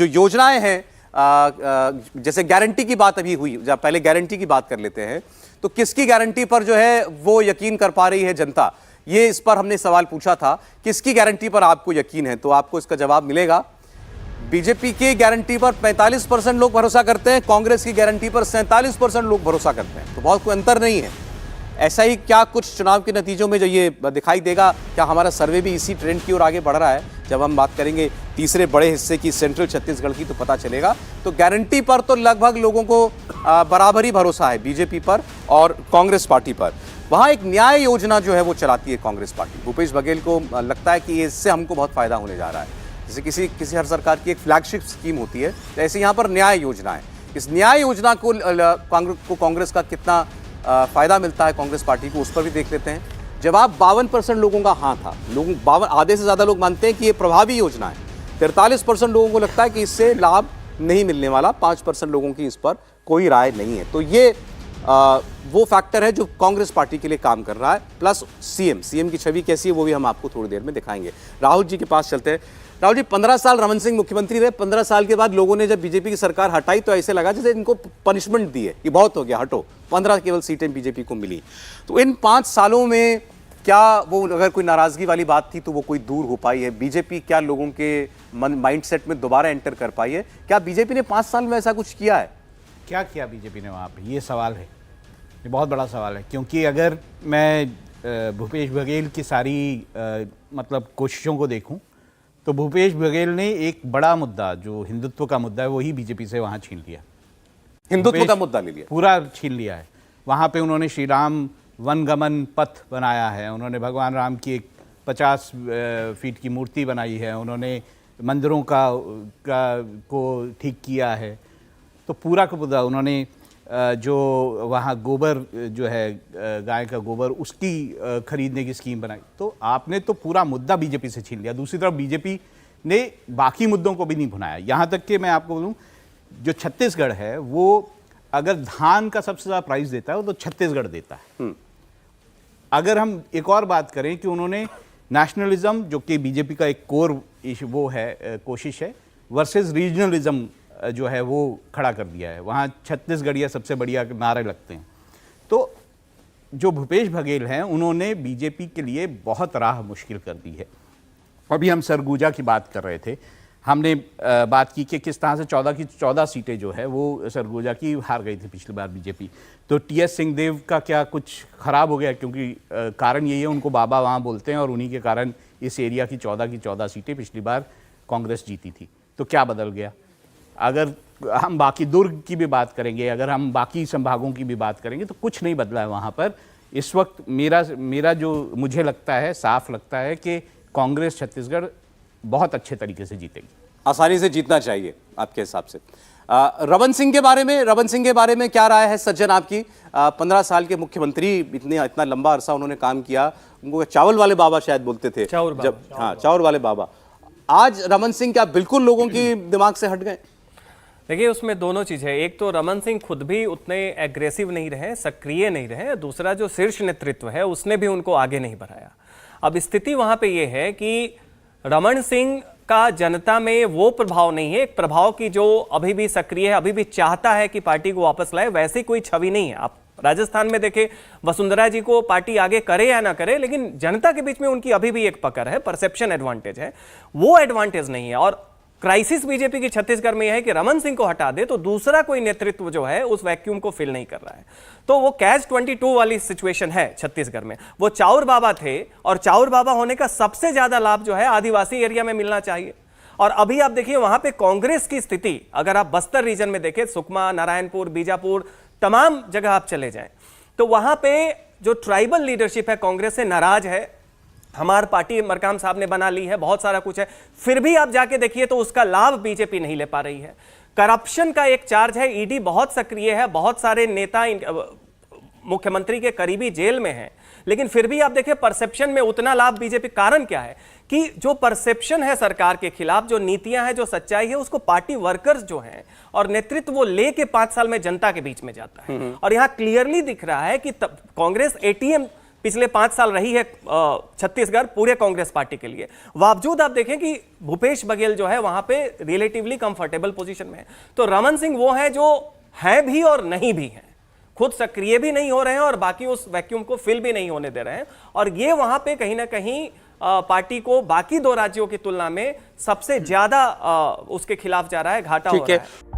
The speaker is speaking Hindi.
जो योजनाएं हैं, जैसे गारंटी की बात अभी हुई, जब पहले गारंटी की बात कर लेते हैं, तो किसकी गारंटी पर जो है वो यकीन कर पा रही है जनता, ये इस पर हमने सवाल पूछा था। किसकी गारंटी पर आपको यकीन है, तो आपको इसका जवाब मिलेगा। बीजेपी की गारंटी पर 45% लोग भरोसा करते हैं, कांग्रेस की गारंटी पर 47% लोग भरोसा करते हैं, तो बहुत कोई अंतर नहीं है। ऐसा ही क्या कुछ चुनाव के नतीजों में जो ये दिखाई देगा, क्या हमारा सर्वे भी इसी ट्रेंड की ओर आगे बढ़ रहा है? जब हम बात करेंगे तीसरे बड़े हिस्से की सेंट्रल छत्तीसगढ़ की, तो पता चलेगा। तो गारंटी पर तो लगभग लोगों को बराबर ही भरोसा है, बीजेपी पर और कांग्रेस पार्टी पर। वहाँ एक न्याय योजना जो है वो चलाती है कांग्रेस पार्टी। भूपेश बघेल को लगता है कि इससे हमको बहुत फायदा होने जा रहा है। जैसे किसी हर सरकार की एक फ्लैगशिप स्कीम होती है, जैसे यहाँ पर न्याय योजना है। इस न्याय योजना को कांग्रेस का कितना फायदा मिलता है कांग्रेस पार्टी को, उस पर भी देख लेते हैं। जवाब 52% लोगों का हाँ था। आधे से ज़्यादा लोग मानते हैं कि ये प्रभावी योजना है। 43% लोगों को लगता है कि इससे लाभ नहीं मिलने वाला। 5% लोगों की इस पर कोई राय नहीं है। तो ये वो फैक्टर है जो कांग्रेस पार्टी के लिए काम कर रहा है। प्लस सीएम की छवि कैसी है वो भी हम आपको थोड़ी देर में दिखाएंगे। राहुल जी के पास चलते हैं। राहुल जी, 15 साल रमन सिंह मुख्यमंत्री रहे। 15 साल के बाद लोगों ने जब बीजेपी की सरकार हटाई तो ऐसे लगा जैसे इनको पनिशमेंट दी है, ये बहुत हो गया, हटो। 15 केवल सीटें बीजेपी को मिली। तो इन 5 सालों में क्या वो, अगर कोई नाराजगी वाली बात थी तो वो कोई दूर हो पाई है? बीजेपी क्या लोगों के माइंडसेट में दोबारा एंटर कर पाई है? क्या बीजेपी ने 5 साल में ऐसा कुछ किया है? क्या किया बीजेपी ने वहाँ पे, ये सवाल है, ये बहुत बड़ा सवाल है। क्योंकि अगर मैं भूपेश बघेल की सारी मतलब कोशिशों को देखूं तो भूपेश बघेल ने एक बड़ा मुद्दा जो हिंदुत्व का मुद्दा है वही बीजेपी से वहाँ छीन लिया। हिंदुत्व का मुद्दा ले लिया, पूरा छीन लिया है। वहाँ पे उन्होंने श्री राम वनगमन पथ बनाया है, उन्होंने भगवान राम की एक 50 फीट की मूर्ति बनाई है, उन्होंने मंदिरों को ठीक किया है। तो पूरा का पूरा उन्होंने जो वहाँ गोबर जो है गाय का गोबर उसकी खरीदने की स्कीम बनाई। तो आपने तो पूरा मुद्दा बीजेपी से छीन लिया। दूसरी तरफ बीजेपी ने बाकी मुद्दों को भी नहीं भुनाया। यहाँ तक कि मैं आपको बोलूँ, जो छत्तीसगढ़ है वो अगर धान का सबसे ज़्यादा प्राइस देता है तो छत्तीसगढ़ देता है। अगर हम एक और बात करें कि उन्होंने नेशनलिज्म, जो कि बीजेपी का एक कोर वो है, कोशिश है, वर्सेस रीजनलिज्म जो है वो खड़ा कर दिया है। वहाँ छत्तीसगढ़िया सबसे बढ़िया नारे लगते हैं। तो जो भूपेश बघेल हैं उन्होंने बीजेपी के लिए बहुत राह मुश्किल कर दी है। अभी हम सरगुजा की बात कर रहे थे, हमने बात की कि किस तरह से 14 की 14 सीटें जो है वो सरगुजा की हार गई थी पिछली बार बीजेपी। तो टीएस सिंहदेव का क्या कुछ खराब हो गया? क्योंकि कारण यही है, उनको बाबा वहाँ बोलते हैं और उन्हीं के कारण इस एरिया की 14 सीटें पिछली बार कांग्रेस जीती थी। तो क्या बदल गया? अगर हम बाकी दुर्ग की भी बात करेंगे, अगर हम बाकी संभागों की भी बात करेंगे तो कुछ नहीं बदला है वहाँ पर। इस वक्त मेरा जो मुझे लगता है, साफ लगता है कि कांग्रेस छत्तीसगढ़ बहुत अच्छे तरीके से जीतेगी, आसानी से जीतना चाहिए आपके हिसाब से। रमन सिंह के बारे में क्या राय है सज्जन आपकी? 15 साल के मुख्यमंत्री, इतना लंबा अरसा उन्होंने काम किया। उनको चावल वाले बाबा शायद बोलते थे, चावल वाले बाबा। आज रमन सिंह क्या बिल्कुल लोगों की दिमाग से हट गए? देखिए, उसमें दोनों चीज़ है। एक तो रमन सिंह खुद भी उतने एग्रेसिव नहीं रहे, सक्रिय नहीं रहे। दूसरा जो शीर्ष नेतृत्व है उसने भी उनको आगे नहीं बढ़ाया। अब स्थिति वहां पे ये है कि रमन सिंह का जनता में वो प्रभाव नहीं है, एक प्रभाव की जो अभी भी सक्रिय है, अभी भी चाहता है कि पार्टी को वापस लाए, वैसी कोई छवि नहीं है। आप राजस्थान में देखें, वसुंधरा जी को पार्टी आगे करे या ना करे, लेकिन जनता के बीच में उनकी अभी भी एक पकड़ है, परसेप्शन एडवांटेज है, वो एडवांटेज नहीं है। और क्राइसिस बीजेपी की छत्तीसगढ़ में यह है कि रमन सिंह को हटा दे तो दूसरा कोई नेतृत्व जो है उस वैक्यूम को फिल नहीं कर रहा है। तो वो कैच 22 वाली सिचुएशन है छत्तीसगढ़ में। वो चाउर बाबा थे और चाउर बाबा होने का सबसे ज्यादा लाभ जो है आदिवासी एरिया में मिलना चाहिए। और अभी आप देखिए वहां पे कांग्रेस की स्थिति, अगर आप बस्तर रीजन में देखें, सुकमा, नारायणपुर, बीजापुर, तमाम जगह आप चले जाएं तो वहां पे जो ट्राइबल लीडरशिप है कांग्रेस से नाराज है। हमारी पार्टी मरकाम साहब ने बना ली है, बहुत सारा कुछ है, फिर भी आप जाके देखिए तो उसका लाभ बीजेपी नहीं ले पा रही है। करप्शन का एक चार्ज है, ईडी बहुत सक्रिय है, बहुत सारे नेता मुख्यमंत्री के करीबी जेल में हैं, लेकिन फिर भी आप देखिए परसेप्शन में उतना लाभ बीजेपी। कारण क्या है कि जो परसेप्शन है सरकार के खिलाफ, जो नीतियां हैं, जो सच्चाई है, उसको पार्टी वर्कर्स जो हैं और नेतृत्व वो लेके 5 साल में जनता के बीच में जाता है। और यहां क्लियरली दिख रहा है कि कांग्रेस एटीएम पिछले 5 साल रही है छत्तीसगढ़ पूरे कांग्रेस पार्टी के लिए। बावजूद आप देखें कि भूपेश बघेल जो है वहां पे रिलेटिवली कंफर्टेबल पोजीशन में है। तो रमन सिंह वो है जो है भी और नहीं भी है, खुद सक्रिय भी नहीं हो रहे हैं और बाकी उस वैक्यूम को फिल भी नहीं होने दे रहे हैं। और ये वहां पे कहीं ना कहीं पार्टी को बाकी 2 राज्यों की तुलना में सबसे ज्यादा उसके खिलाफ जा रहा है, घाटा हो रहा है।